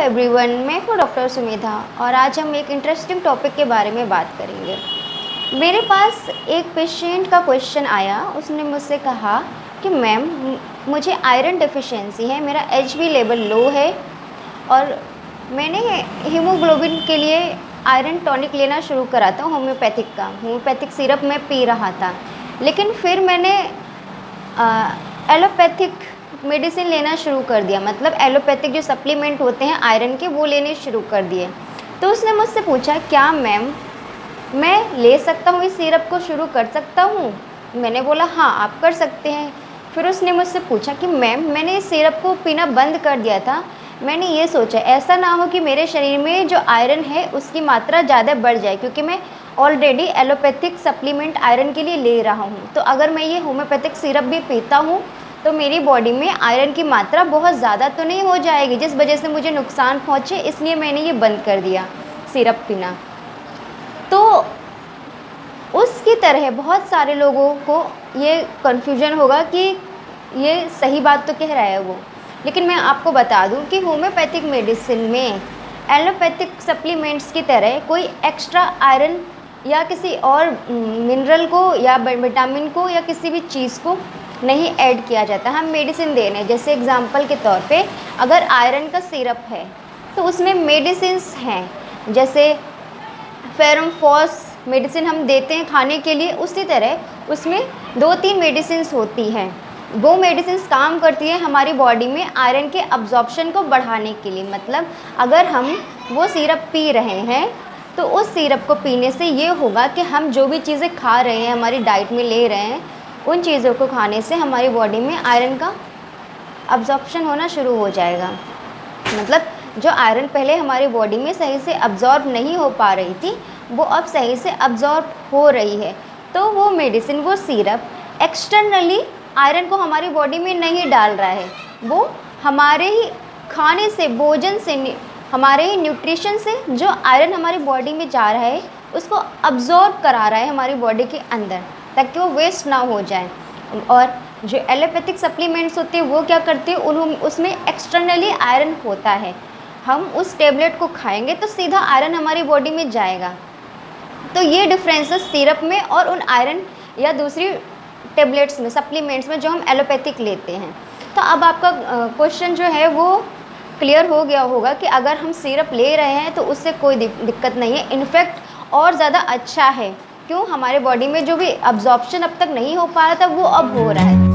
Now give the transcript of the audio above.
Everyone, मैं हूँ doctor Sumedha और आज हम एक इंटरेस्टिंग टॉपिक के बारे में बात करेंगे। मेरे पास एक पेशेंट का क्वेश्चन आया। उसने मुझसे कहा कि मैम, मुझे आयरन डेफिशिएंसी है, मेरा एचबी लेवल लो है और मैंने हीमोग्लोबिन के लिए आयरन टॉनिक लेना शुरू करा था, होम्योपैथिक सिरप मैं पी रहा था। लेकिन फिर मैंने एलोपैथिक मेडिसिन लेना शुरू कर दिया, मतलब एलोपैथिक जो सप्लीमेंट होते हैं आयरन के, वो लेने शुरू कर दिए। तो उसने मुझसे पूछा, क्या मैम मैं ले सकता हूँ, इस सिरप को शुरू कर सकता हूँ? मैंने बोला हाँ, आप कर सकते हैं। फिर उसने मुझसे पूछा कि मैम, मैंने इस सिरप को पीना बंद कर दिया था। मैंने ये सोचा ऐसा ना हो कि मेरे शरीर में जो आयरन है उसकी मात्रा ज़्यादा बढ़ जाए, क्योंकि मैं ऑलरेडी एलोपैथिक सप्लीमेंट आयरन के लिए ले रहा हूँ। तो अगर मैं ये होम्योपैथिक सिरप भी पीता हूँ तो मेरी बॉडी में आयरन की मात्रा बहुत ज़्यादा तो नहीं हो जाएगी, जिस वजह से मुझे नुकसान पहुँचे, इसलिए मैंने ये बंद कर दिया सिरप पीना। तो उसकी तरह बहुत सारे लोगों को ये कन्फ्यूजन होगा कि ये सही बात तो कह रहा है वो। लेकिन मैं आपको बता दूं कि होम्योपैथिक मेडिसिन में एलोपैथिक सप्लीमेंट्स की तरह कोई एक्स्ट्रा आयरन या किसी और मिनरल को या विटामिन को या किसी भी चीज़ को नहीं ऐड किया जाता। हम मेडिसिन दे रहे हैं, जैसे एग्जांपल के तौर पे अगर आयरन का सिरप है तो उसमें मेडिसिन्स हैं, जैसे फेरमफॉस मेडिसिन हम देते हैं खाने के लिए, उसी तरह उसमें 2-3 मेडिसिन्स होती हैं। वो मेडिसिन्स काम करती है हमारी बॉडी में आयरन के अब्जॉर्प्शन को बढ़ाने के लिए। मतलब अगर हम वो सिरप पी रहे हैं तो उस सिरप को पीने से ये होगा कि हम जो भी चीज़ें खा रहे हैं, हमारी डाइट में ले रहे हैं, उन चीज़ों को खाने से हमारी बॉडी में आयरन का अब्जॉर्प्शन होना शुरू हो जाएगा। मतलब जो आयरन पहले हमारी बॉडी में सही से अब्जॉर्ब नहीं हो पा रही थी, वो अब सही से अब्जॉर्ब हो रही है। तो वो मेडिसिन, वो सिरप एक्सटर्नली आयरन को हमारी बॉडी में नहीं डाल रहा है, वो हमारे ही खाने से, भोजन से, हमारे ही न्यूट्रिशन से जो आयरन हमारी बॉडी में जा रहा है उसको अब्जॉर्ब करा रहा है हमारी बॉडी के अंदर, ताकि वो वेस्ट ना हो जाए। और जो एलोपैथिक सप्लीमेंट्स होते हैं वो क्या करते हैं, उसमें एक्सटर्नली आयरन होता है। हम उस टेबलेट को खाएंगे तो सीधा आयरन हमारी बॉडी में जाएगा। तो ये डिफरेंसेस सिरप में और उन आयरन या दूसरी टेबलेट्स में, सप्लीमेंट्स में जो हम एलोपैथिक लेते हैं। तो अब आपका क्वेश्चन जो है वो क्लियर हो गया होगा कि अगर हम सिरप ले रहे हैं तो उससे कोई दिक्कत नहीं है, इनफैक्ट और ज़्यादा अच्छा है। क्यों? हमारे बॉडी में जो भी अब्जॉर्प्शन अब तक नहीं हो पा रहा था वो अब हो रहा है।